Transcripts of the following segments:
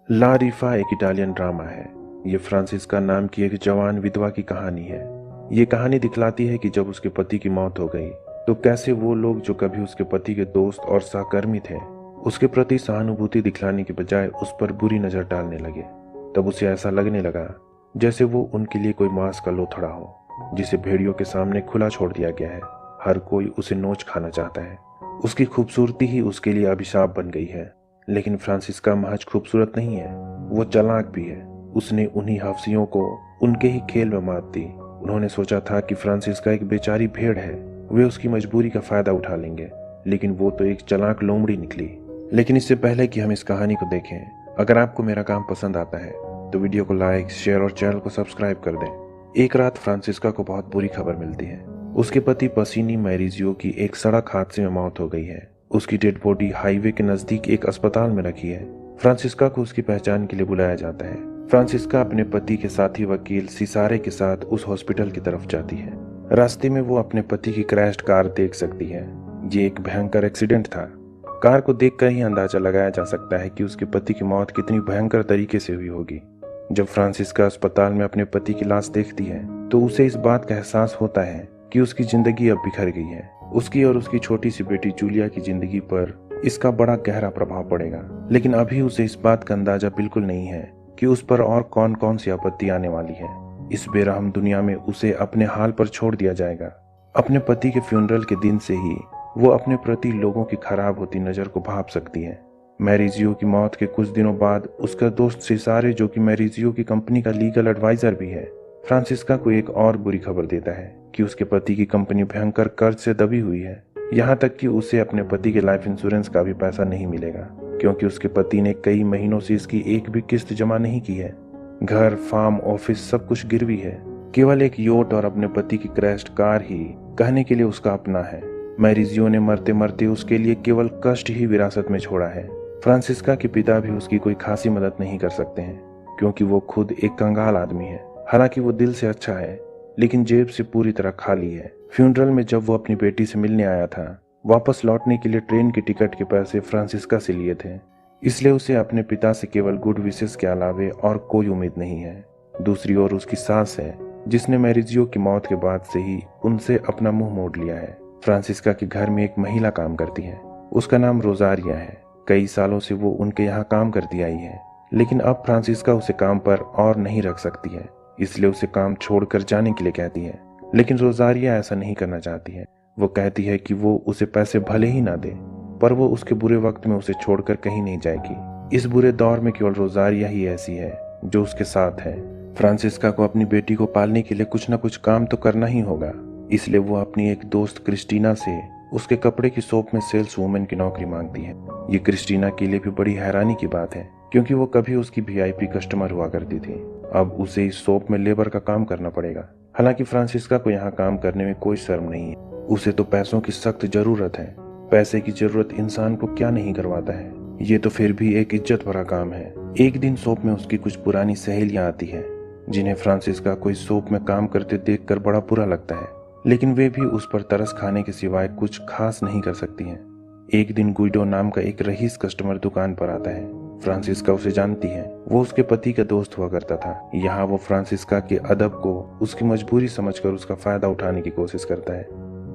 ला रिफा एक Italian drama है। ये फ्रांसिस्का नाम की एक जवान विधवा की कहानी है। ये कहानी दिखलाती है कि जब उसके पति की मौत हो गई तो कैसे वो लोग जो कभी उसके पति के दोस्त और सहकर्मी थे, उसके प्रति सहानुभूति दिखलाने के बजाय उस पर बुरी नजर डालने लगे। तब उसे ऐसा लगने लगा जैसे वो उनके लिए कोई मांस का लोथड़ा हो, जिसे भेड़ियों के सामने खुला छोड़ दिया गया है। हर कोई उसे नोच खाना चाहता है। उसकी खूबसूरती ही उसके लिए अभिशाप बन गई है। लेकिन फ्रांसिस्का महज खूबसूरत नहीं है, वो चालाक भी है। उसने उन्हीं हवसियों को उनके ही खेल में मात दी। उन्होंने सोचा था कि फ्रांसिस्का एक बेचारी भेड़ है, वे उसकी मजबूरी का फायदा उठा लेंगे, लेकिन वो तो एक चालाक लोमड़ी निकली। लेकिन इससे पहले कि हम इस कहानी को देखें, अगर आपको मेरा काम पसंद आता है तो वीडियो को लाइक, शेयर और चैनल को सब्सक्राइब कर दें। एक रात फ्रांसिस्का को बहुत बुरी खबर मिलती है। उसके पति पसीनी मैरिजियो की एक सड़क हादसे में मौत हो गई है। उसकी डेड बॉडी हाईवे के नजदीक एक अस्पताल में रखी है। फ्रांसिस्का को उसकी पहचान के लिए बुलाया जाता है। फ्रांसिस्का अपने पति के साथी वकील सिसारे के साथ उस हॉस्पिटल की तरफ जाती है। रास्ते में वो अपने पति की क्रैश्ड कार देख सकती है। ये एक भयंकर एक्सीडेंट था। कार को देखकर ही अंदाजा लगाया जा सकता है कि उसके पति की मौत कितनी भयंकर तरीके से हुई होगी। जब फ्रांसिस्का अस्पताल में अपने पति की लाश देखती है तो उसे इस बात का एहसास होता है कि उसकी जिंदगी अब बिखर गई है। उसकी और उसकी छोटी सी बेटी जूलिया की जिंदगी पर इसका बड़ा गहरा प्रभाव पड़ेगा। लेकिन अभी उसे इस बात का अंदाजा बिल्कुल नहीं है कि उस पर और कौन कौन सी आपत्ति आने वाली है। इस बेरहम दुनिया में उसे अपने हाल पर छोड़ दिया जाएगा। अपने पति के फ्यूनरल के दिन से ही वो अपने प्रति लोगों की खराब होती नजर को भांप सकती है। मैरिजियो की मौत के कुछ दिनों बाद उसका दोस्त सिसारे, जो कि मैरिजियो की कंपनी का लीगल एडवाइजर भी है, फ्रांसिस्का को एक और बुरी खबर देता है कि उसके पति की कंपनी भयंकर कर्ज से दबी हुई है। यहाँ तक कि उसे अपने पति के लाइफ इंश्योरेंस का भी पैसा नहीं मिलेगा, क्योंकि उसके पति ने कई महीनों से इसकी एक भी किस्त जमा नहीं की है। घर, फार्म, ऑफिस सब कुछ गिरवी है। केवल एक योट और अपने पति की क्रैश्ड कार ही कहने के लिए उसका अपना है। मैरिजियो ने मरते मरते उसके लिए केवल कष्ट ही विरासत में छोड़ा है। फ्रांसिस्का के पिता भी उसकी कोई खासी मदद नहीं कर सकते हैं, क्योंकि वो खुद एक कंगाल आदमी है। हालांकि वो दिल से अच्छा है, लेकिन जेब से पूरी तरह खाली है। फ्यूनरल में जब वो अपनी बेटी से मिलने आया था, वापस लौटने के लिए ट्रेन की टिकट के पैसे फ्रांसिस्का से लिए थे, इसलिए उसे अपने पिता से केवल गुड विशेस के अलावे और कोई उम्मीद नहीं है। दूसरी ओर उसकी सास है, जिसने मैरिजियो की मौत के बाद से ही उनसे अपना मुंह मोड़ लिया है। फ्रांसिस्का के घर में एक महिला काम करती है। उसका नाम रोजारिया है। कई सालों से वो उनके यहाँ काम करती आई है, लेकिन अब फ्रांसिस्का उसे काम पर और नहीं रख सकती है, इसलिए उसे काम छोड़कर जाने के लिए कहती है। लेकिन रोजारिया ऐसा नहीं करना चाहती है। वो कहती है कि वो उसे पैसे भले ही ना दे, पर वो उसके बुरे वक्त में उसे छोड़कर कहीं नहीं जाएगी। इस बुरे दौर में केवल रोजारिया ही ऐसी है जो उसके साथ है। फ्रांसिस्का को अपनी बेटी को पालने के लिए कुछ न कुछ काम तो करना ही होगा, इसलिए वो अपनी एक दोस्त क्रिस्टीना से उसके कपड़े की शॉप में सेल्स वूमेन की नौकरी मांगती है। ये क्रिस्टीना के लिए भी बड़ी हैरानी की बात है, क्योंकि वो कभी उसकी वीआईपी कस्टमर हुआ करती थी। अब उसे इस शॉप में लेबर का काम करना पड़ेगा। हालांकि फ्रांसिस्का को यहाँ काम करने में कोई शर्म नहीं है। उसे तो पैसों की सख्त जरूरत है। पैसे की जरूरत इंसान को क्या नहीं करवाता है। ये तो फिर भी एक इज्जत भरा काम है। एक दिन शॉप में उसकी कुछ पुरानी सहेलियां आती हैं, जिन्हें फ्रांसिस्का को इस शॉप में काम करते देखकर बड़ा बुरा लगता है, लेकिन वे भी उस पर तरस खाने के सिवाय कुछ खास नहीं कर सकती हैं। एक दिन गुइडो नाम का एक रईस कस्टमर दुकान पर आता है। फ्रांसिस्का उसे जानती है। वो उसके पति का दोस्त हुआ करता था। यहाँ वो फ्रांसिस्का के अदब को उसकी मजबूरी समझकर उसका फायदा उठाने की कोशिश करता है।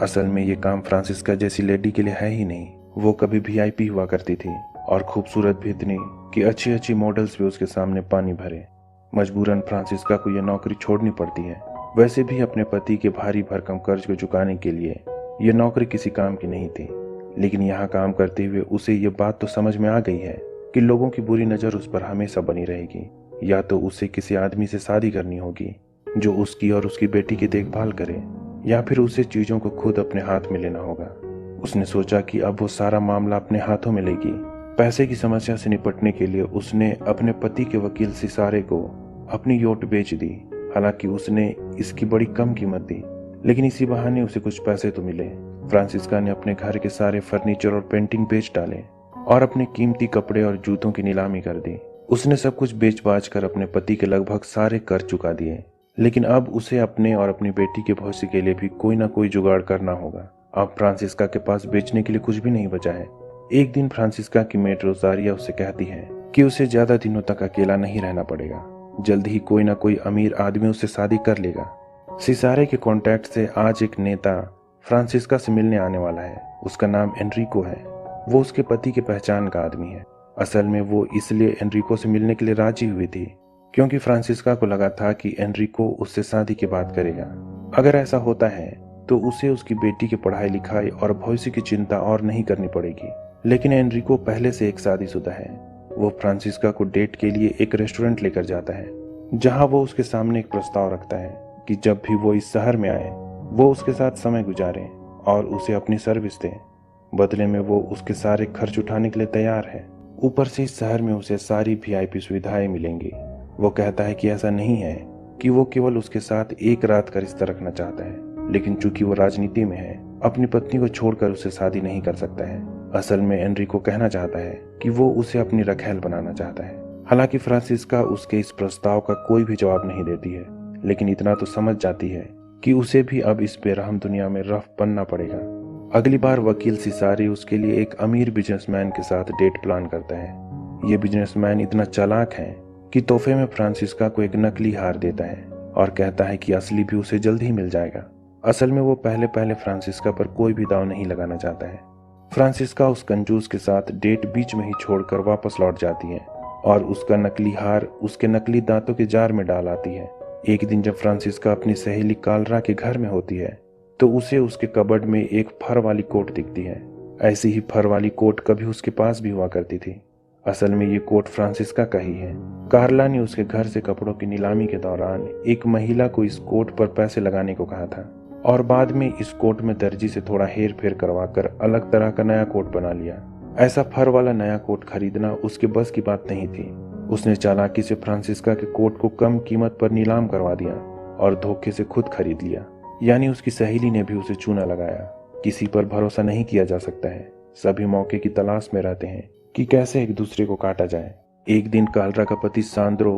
असल में ये काम फ्रांसिस्का जैसी लेडी के लिए है ही नहीं। वो कभी वीआईपी हुआ करती थी और खूबसूरत भी इतनी कि अच्छी अच्छी मॉडल्स भी उसके सामने पानी भरे। मजबूरन फ्रांसिस्का को यह नौकरी छोड़नी पड़ती है। वैसे भी अपने पति के भारी भरकम कर्ज को चुकाने के लिए यह नौकरी किसी काम की नहीं थी, लेकिन यहाँ काम करते हुए उसे ये बात तो समझ में आ गई है कि लोगों की बुरी नज़र उस पर हमेशा बनी रहेगी। या तो उसे किसी आदमी से शादी करनी होगी जो उसकी और उसकी बेटी की देखभाल करे, या फिर उसे चीज़ों को खुद अपने हाथ में लेना होगा। उसने सोचा कि अब वो सारा मामला अपने हाथों में लेगी। पैसे की समस्या से निपटने के लिए उसने अपने पति के वकील सिसारे को अपनी योट बेच दी। हालांकि उसने इसकी बड़ी कम कीमत दी, लेकिन इसी बहाने उसे कुछ पैसे तो मिले। फ्रांसिस्का ने अपने घर के सारे फर्नीचर और पेंटिंग बेच डाले और अपने कीमती कपड़े और जूतों की नीलामी कर दी। उसने सब कुछ बेच बाच कर अपने पति के लगभग सारे कर्ज चुका दिए, लेकिन अब उसे अपने और अपनी बेटी के भविष्य के लिए भी कोई ना कोई जुगाड़ करना होगा। अब फ्रांसिस्का के पास बेचने के लिए कुछ भी नहीं बचा है। एक दिन फ्रांसिस्का की मेड रोजारिया उससे कहती है कि उसे ज्यादा दिनों तक अकेला नहीं रहना पड़ेगा। जल्द ही कोई ना कोई अमीर आदमी उससे शादी कर लेगा। सिसारे के कॉन्टैक्ट से आज एक नेता फ्रांसिस्का से मिलने आने वाला है। उसका नाम एनरिको है। वो उसके पति के पहचान का आदमी है। असल में वो इसलिए एनरिको से मिलने के लिए राजी हुई थी क्योंकि फ्रांसिस्का को लगा था कि एनरिको उससे शादी की बात करेगा। अगर ऐसा होता है तो उसे उसकी बेटी की पढ़ाई लिखाई और भविष्य की चिंता और नहीं करनी पड़ेगी। लेकिन एनरिको पहले से एक शादीशुदा है। वो फ्रांसिस्का को डेट के लिए एक रेस्टोरेंट लेकर जाता है, जहां वो उसके सामने एक प्रस्ताव रखता है कि जब भी वो इस शहर में आए वो उसके साथ समय गुजारे और उसे अपनी सर्विस दे। बदले में वो उसके सारे खर्च उठाने के लिए तैयार है। ऊपर से इस शहर में उसे सारी वीआईपी सुविधाएं मिलेंगी। वो कहता है कि ऐसा नहीं है कि वो केवल उसके साथ एक रात का रिश्ता रखना चाहता है, लेकिन चूंकि वो राजनीति में है, अपनी पत्नी को छोड़कर उसे शादी नहीं कर सकता है। असल में एनरिको कहना चाहता है कि वो उसे अपनी रखैल बनाना चाहता है। हालांकि फ्रांसिस्का उसके इस प्रस्ताव का कोई भी जवाब नहीं देती है, लेकिन इतना तो समझ जाती है कि उसे भी अब इस बेरहम दुनिया में रफ बनना पड़ेगा। अगली बार वकील सिसारी उसके लिए एक अमीर बिजनेसमैन के साथ डेट प्लान करता है। ये बिजनेसमैन इतना चालाक है कि तोहफे में फ्रांसिस्का को एक नकली हार देता है और कहता है कि असली भी उसे जल्द ही मिल जाएगा। असल में वो पहले पहले फ्रांसिस्का पर कोई भी दांव नहीं लगाना चाहता है। फ्रांसिस्का उस कंजूस के साथ डेट बीच में ही छोड़कर वापस लौट जाती है और उसका नकली हार उसके नकली दांतों के जार में डाल आती है। एक दिन जब फ्रांसिस्का अपनी सहेली कालरा के घर में होती है तो उसे उसके कबर्ड में एक फर वाली कोट दिखती है। ऐसी ही फर वाली कोट कभी उसके पास भी हुआ करती थी। असल में ये कोट फ्रांसिस्का का ही है। कार्ला ने उसके घर से कपड़ों की नीलामी के दौरान एक महिला को इस कोट पर पैसे लगाने को कहा था और बाद में इस कोट में दर्जी से थोड़ा हेर फेर करवाकर अलग तरह का नया कोट बना लिया। ऐसा फर वाला नया कोट खरीदना उसके बस की बात नहीं थी। उसने चालाकी से फ्रांसिस्का के कोट को कम कीमत पर नीलाम करवा दिया और धोखे से खुद खरीद लिया। यानी उसकी सहेली ने भी उसे चूना लगाया। किसी पर भरोसा नहीं किया जा सकता है। सभी मौके की तलाश में रहते हैं कि कैसे एक दूसरे को काटा जाए। एक दिन कालरा का पति सांद्रो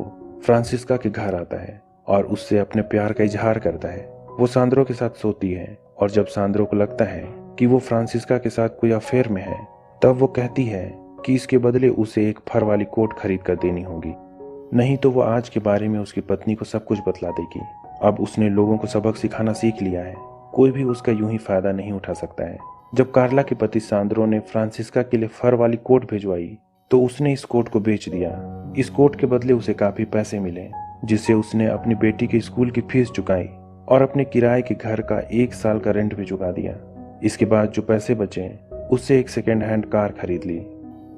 फ्रांसिस्का के घर आता है और उससे अपने प्यार का इजहार करता है। वो सांद्रो के साथ सोती है और जब सांद्रो को लगता है कि वो फ्रांसिस्का के साथ कोई अफेयर में है, तब वो कहती है कि इसके बदले उसे एक फर वाली कोट खरीद कर देनी होगी, नहीं तो वो आज के बारे में उसकी पत्नी को सब कुछ बतला देगी। अब उसने लोगों को सबक सिखाना सीख लिया है। कोई भी उसका यूं ही फायदा नहीं उठा सकता है। जब कार्ला के पति सांद्रो ने फ्रांसिस्का के लिए फर वाली कोट भिजवाई तो उसने इस कोट को बेच दिया। इस कोट के बदले उसे काफी पैसे मिले, जिससे उसने अपनी बेटी के स्कूल की फीस चुकाई और अपने किराए के घर का 1 साल का रेंट भी चुका दिया। इसके बाद जो पैसे बचे उससे एक सेकेंड हैंड कार खरीद ली।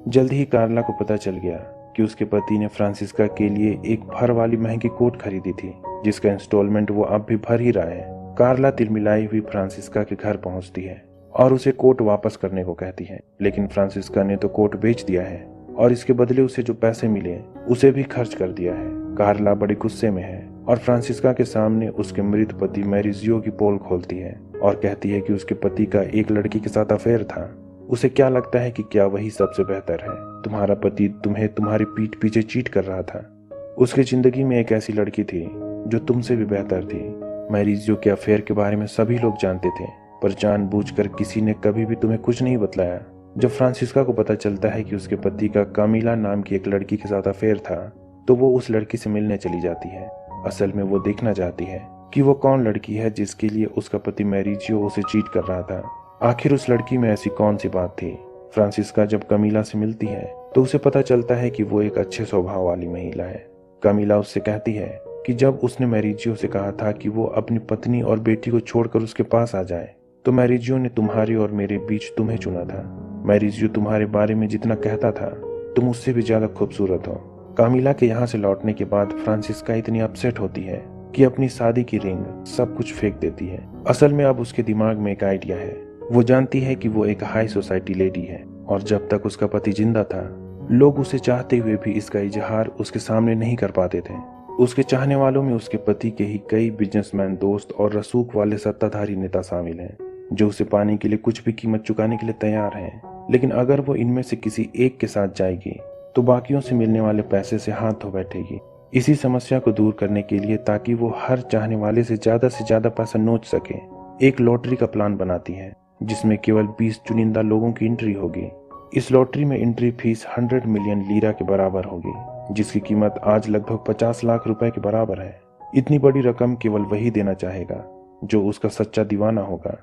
जल्द ही कार्ला को पता चल गया कि उसके पति ने फ्रांसिस्का के लिए एक फर वाली महंगी कोट खरीदी थी, जिसका इंस्टॉलमेंट वो अब भी भर ही रहा है। कार्ला तिलमिलाई हुई फ्रांसिस्का के घर पहुंचती है और उसे कोट वापस करने को कहती है, लेकिन फ्रांसिस्का ने तो कोट बेच दिया है और इसके बदले उसे जो पैसे मिले उसे भी खर्च कर दिया है। कार्ला बड़े गुस्से में है और फ्रांसिस्का के सामने उसके मृत पति मैरिजियो की पोल खोलती है और कहती है कि उसके पति का एक लड़की के साथ अफेयर था। उसे क्या लगता है कि क्या वही सबसे बेहतर है? तुम्हारा पति तुम्हें तुम्हारी पीठ पीछे चीट कर रहा था। उसकी जिंदगी में एक ऐसी लड़की थी जो तुमसे भी बेहतर थी। मैरिजियो के अफेयर के बारे में सभी लोग जानते थे, पर जानबूझकर किसी ने कभी भी तुम्हें कुछ नहीं बतलाया। जब फ्रांसिस्का को पता चलता है कि उसके पति का कामिला नाम की एक लड़की के साथ अफेयर था, तो वो उस लड़की से मिलने चली जाती है। असल में वो देखना चाहती है कि वो कौन लड़की है जिसके लिए उसका पति मैरिजियो उसे चीट कर रहा था। आखिर उस लड़की में ऐसी कौन सी बात थी? फ्रांसिस्का जब कामिला से मिलती है तो उसे पता चलता है कि वो एक अच्छे स्वभाव वाली महिला है। कामिला उससे कहती है कि जब उसने मैरिजियो से कहा था कि वो अपनी पत्नी और बेटी को छोड़कर उसके पास आ जाए, तो मैरिजियो ने तुम्हारे और मेरे बीच तुम्हें चुना था। मैरिजियो तुम्हारे बारे में जितना कहता था तुम उससे भी ज्यादा खूबसूरत हो। कामिला के यहाँ से लौटने के बाद फ्रांसिस्का इतनी अपसेट होती है कि अपनी शादी की रिंग सब कुछ फेंक देती है। असल में अब उसके दिमाग में एक आइडिया है। वो जानती है कि वो एक हाई सोसाइटी लेडी है और जब तक उसका पति जिंदा था लोग उसे चाहते हुए भी इसका इजहार उसके सामने नहीं कर पाते थे। उसके चाहने वालों में उसके पति के ही कई बिजनेसमैन दोस्त और रसूख वाले सत्ताधारी नेता शामिल हैं, जो उसे पाने के लिए कुछ भी कीमत चुकाने के लिए तैयार हैं। लेकिन अगर वो इनमें से किसी एक के साथ जाएगी तो बाकियों से मिलने वाले पैसे से हाथ धो बैठेगी। इसी समस्या को दूर करने के लिए, ताकि वो हर चाहने वाले से ज्यादा पैसा नोच सके, एक लॉटरी का प्लान बनाती है जिसमें केवल 20 चुनिंदा लोगों की एंट्री होगी। इस लॉटरी में एंट्री फीस 100 मिलियन लीरा के बराबर होगी, जिसकी कीमत आज लगभग 50 लाख रुपए के बराबर है। इतनी बड़ी रकम केवल वही देना चाहेगा जो उसका सच्चा दीवाना होगा।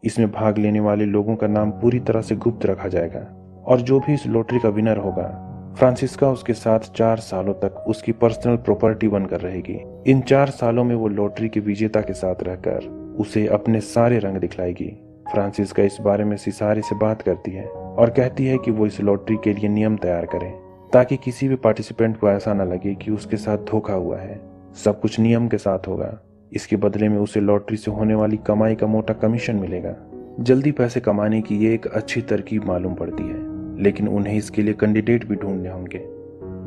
इसमें भाग लेने वाले लोगों का नाम पूरी तरह से गुप्त रखा जाएगा और जो भी इस लॉटरी का विनर होगा, फ्रांसिस्का उसके साथ 4 सालों तक उसकी पर्सनल प्रॉपर्टी बनकर रहेगी। इन 4 सालों में वो लॉटरी के विजेता के साथ रहकर उसे अपने सारे रंग दिखलाएगी। फ्रांसिस्का इस बारे में सिसारे से बात करती है और कहती है कि वो इस लॉटरी के लिए नियम तैयार करें ताकि किसी भी पार्टिसिपेंट को ऐसा न लगे कि उसके साथ धोखा हुआ है। सब कुछ नियम के साथ होगा। इसके बदले में उसे लॉटरी से होने वाली कमाई का मोटा कमीशन मिलेगा। जल्दी पैसे कमाने की ये एक अच्छी तरकीब मालूम पड़ती है, लेकिन उन्हें इसके लिए कैंडिडेट भी ढूंढने होंगे।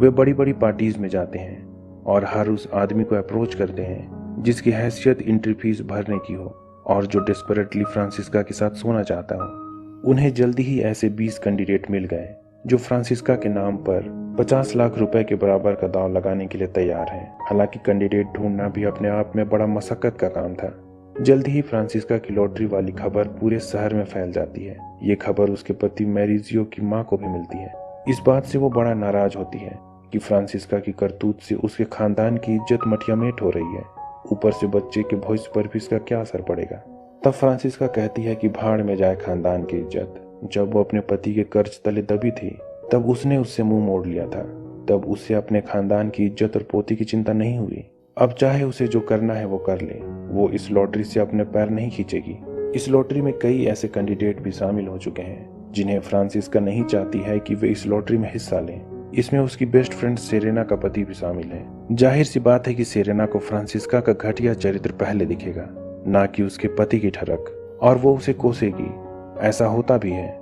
वे बड़ी बड़ी पार्टीज में जाते हैं और हर उस आदमी को अप्रोच करते हैं जिसकी हैसियत एंट्री फीस भरने की हो और जो डेस्परेटली फ्रांसिस्का के साथ सोना चाहता हो। उन्हें जल्दी ही ऐसे 20 कैंडिडेट मिल गए जो फ्रांसिस्का के नाम पर 50 लाख रुपए के बराबर का दांव लगाने के लिए तैयार हैं। हालांकि कैंडिडेट ढूंढना भी अपने आप में बड़ा मशक्कत का काम था। जल्दी ही फ्रांसिस्का की लॉटरी वाली खबर पूरे शहर में फैल जाती है। ये खबर उसके पति मैरिजियो की मां को भी मिलती है। इस बात से वो बड़ा नाराज होती है कि फ्रांसिस्का की करतूत से उसके खानदान की इज्जत मटियामेट हो रही है। ऊपर से बच्चे के भविष्य पर भी इसका क्या असर पड़ेगा। तब फ्रांसिस्का कहती है कि भाड़ में जाए खानदान की इज्जत। जब वो अपने पति के कर्ज तले दबी थी तब उसने उससे मुंह मोड़ लिया था। तब उससे अपने खानदान की इज्जत और पोती की चिंता नहीं हुई। अब चाहे उसे जो करना है वो कर ले, वो इस लॉटरी से अपने पैर नहीं खींचेगी। इस लॉटरी में कई ऐसे कैंडिडेट भी शामिल हो चुके हैं जिन्हें फ्रांसिस्का नहीं चाहती है कि वे इस लॉटरी में हिस्सा लें। इसमें उसकी बेस्ट फ्रेंड सेरेना का पति भी शामिल है। जाहिर सी बात है कि सेरेना को फ्रांसिस्का का घटिया चरित्र पहले दिखेगा, ना कि उसके पति की ठरक, और वो उसे कोसेगी। ऐसा होता भी है।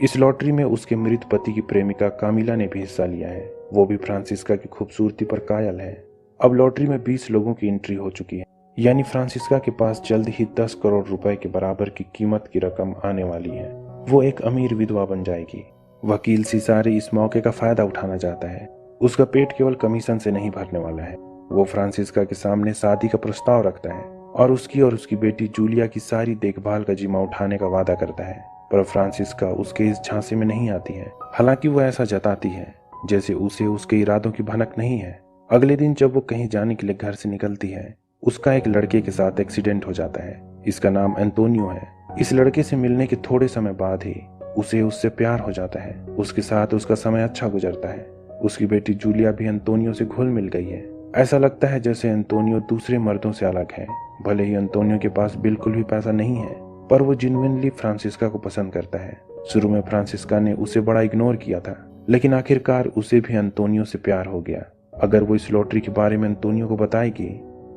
इस लॉटरी में उसके मृत पति की प्रेमिका कामिला ने भी हिस्सा लिया है। वो भी फ्रांसिस्का की खूबसूरती पर कायल है। अब लॉटरी में 20 लोगों की एंट्री हो चुकी है, यानी फ्रांसिस्का के पास जल्द ही 10 करोड़ रुपए के बराबर की कीमत की रकम आने वाली है। वो एक अमीर विधवा बन जाएगी। वकील सिसारे इस मौके का फायदा उठाना चाहता है। उसका पेट केवल कमीशन से नहीं भरने वाला है। वो फ्रांसिस्का के सामने शादी का प्रस्ताव रखता है और उसकी बेटी जूलिया की सारी देखभाल का जिम्मा उठाने का वादा करता है। पर फ्रांसिस्का उसके इस झांसे में नहीं आती है। हालांकि वो ऐसा जताती है जैसे उसे उसके इरादों की भनक नहीं है। अगले दिन जब वो कहीं जाने के लिए घर से निकलती है, उसका एक लड़के के साथ एक्सीडेंट हो जाता है। इसका नाम एंटोनियो है। इस लड़के से मिलने के थोड़े समय बाद ही उसे उससे प्यार हो जाता है। उसके साथ उसका समय अच्छा गुजरता है। उसकी बेटी जूलिया भी एंटोनियो से घुल मिल गई है। ऐसा लगता है जैसे एंटोनियो दूसरे मर्दों से अलग है। भले ही एंटोनियो के पास बिल्कुल भी पैसा नहीं है, पर वो जेन्युइनली फ्रांसिस्का को पसंद करता है। शुरू में फ्रांसिस्का ने उसे बड़ा इग्नोर किया था, लेकिन आखिरकार उसे भी एंटोनियो से प्यार हो गया। अगर वो इस लॉटरी के बारे में एंटोनियो को बताएगी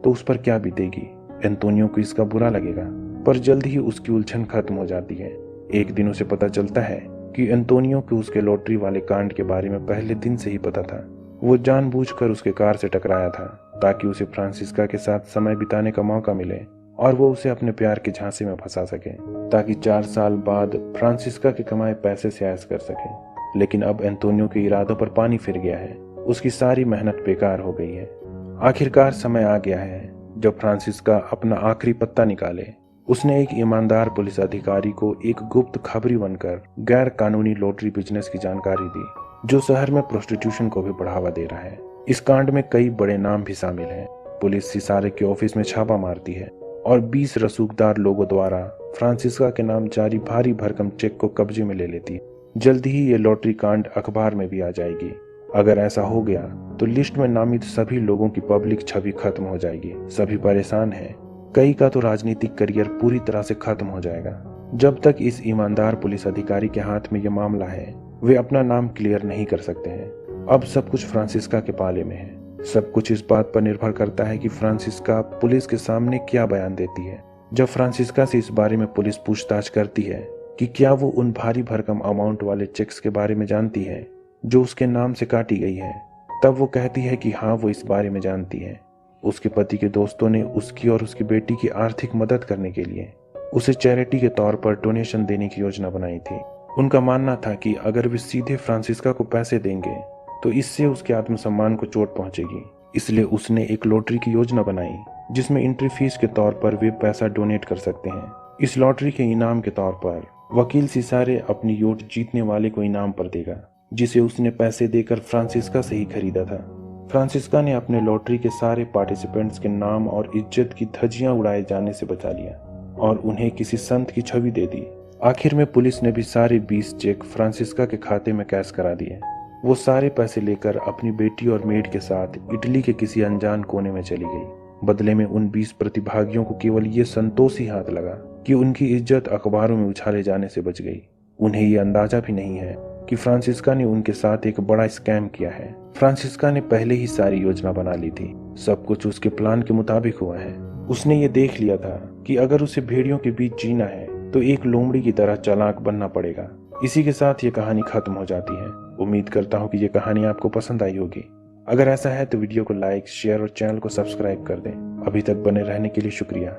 तो उस पर क्या बीतेगी। एंटोनियो को इसका बुरा लगेगा, पर जल्द ही उसकी उलझन खत्म हो जाती है। एक दिन उसे पता चलता है कि एंटोनियो को उसके लॉटरी वाले कांड के बारे में पहले दिन से ही पता था। वो जानबूझकर उसके कार से टकराया था ताकि उसे फ्रांसिस्का के साथ समय बिताने का मौका मिले और वो उसे अपने प्यार के झांसे में फंसा सके, ताकि 4 साल बाद फ्रांसिस्का के कमाए पैसे से ऐश कर सके। लेकिन अब एंटोनियो के इरादों पर पानी फिर गया है। उसकी सारी मेहनत बेकार हो गई है। आखिरकार समय आ गया है जब फ्रांसिस्का अपना आखिरी पत्ता निकाले। उसने एक ईमानदार पुलिस अधिकारी को एक गुप्त खबरी बनकर गैर कानूनी लॉटरी बिजनेस की जानकारी दी, जो शहर में प्रोस्टिट्यूशन को भी बढ़ावा दे रहा है। इस कांड में कई बड़े नाम भी शामिल हैं। पुलिस सिसारे के ऑफिस में छापा मारती है और 20 रसूखदार लोगों द्वारा फ्रांसिस्का के नाम जारी भारी भरकम चेक को कब्जे में ले लेती है। जल्द ही ये लॉटरी कांड अखबार में भी आ जाएगी। अगर ऐसा हो गया तो लिस्ट में नामित सभी लोगों की पब्लिक छवि खत्म हो जाएगी। सभी परेशान हैं। कई का तो राजनीतिक करियर पूरी तरह से खत्म हो जाएगा। जब तक इस ईमानदार पुलिस अधिकारी के हाथ में यह मामला है, वे अपना नाम क्लियर नहीं कर सकते हैं। अब सब कुछ फ्रांसिस्का के पाले में है। सब कुछ इस बात पर निर्भर करता है कि फ्रांसिस्का पुलिस के सामने क्या बयान देती है। जब फ्रांसिस्का से इस बारे में पुलिस पूछताछ करती है कि क्या वो उन भारी भरकम अमाउंट वाले चेक्स के बारे में जानती है जो उसके नाम से काटी गई है, तब वो कहती है कि हाँ, वो इस बारे में जानती है। उसके पति के दोस्तों ने उसकी और उसकी बेटी की आर्थिक मदद करने के लिए उसे चैरिटी के तौर पर डोनेशन देने की योजना बनाई थी। उनका मानना था कि अगर वे सीधे फ्रांसिस्का को पैसे देंगे तो इससे उसके आत्मसम्मान को चोट पहुंचेगी। इसलिए उसने एक लॉटरी की योजना बनाई जिसमें एंट्री फीस के तौर पर वे पैसा डोनेट कर सकते हैं। इस लॉटरी के इनाम के तौर पर वकील सिसारे अपनी योट जीतने वाले को इनाम पर देगा, जिसे उसने पैसे देकर फ्रांसिस्का से ही खरीदा था। फ्रांसिस्का ने अपने लॉटरी के सारे पार्टिसिपेंट्स के नाम और इज्जत की धज्जियां उड़ाए जाने से बचा लिया और उन्हें किसी संत की छवि दे दी। आखिर में पुलिस ने भी सारे 20 चेक फ्रांसिस्का के खाते में कैश करा दिए। वो सारे पैसे लेकर अपनी बेटी और मेड के साथ इटली के किसी अनजान कोने में चली गई। बदले में उन 20 प्रतिभागियों को केवल ये संतोष ही हाथ लगा कि उनकी इज्जत अखबारों में उछाले जाने से बच गई। उन्हें ये अंदाजा भी नहीं है कि फ्रांसिस्का ने उनके साथ एक बड़ा स्कैम किया है। फ्रांसिस्का ने पहले ही सारी योजना बना ली थी। सब कुछ उसके प्लान के मुताबिक हुआ है। उसने ये देख लिया था कि अगर उसे भेड़ियों के बीच जीना है तो एक लोमड़ी की तरह चालाक बनना पड़ेगा। इसी के साथ ये कहानी खत्म हो जाती है। उम्मीद करता हूँ कि ये कहानी आपको पसंद आई होगी। अगर ऐसा है तो वीडियो को लाइक, शेयर और चैनल को सब्सक्राइब कर दें। अभी तक बने रहने के लिए शुक्रिया।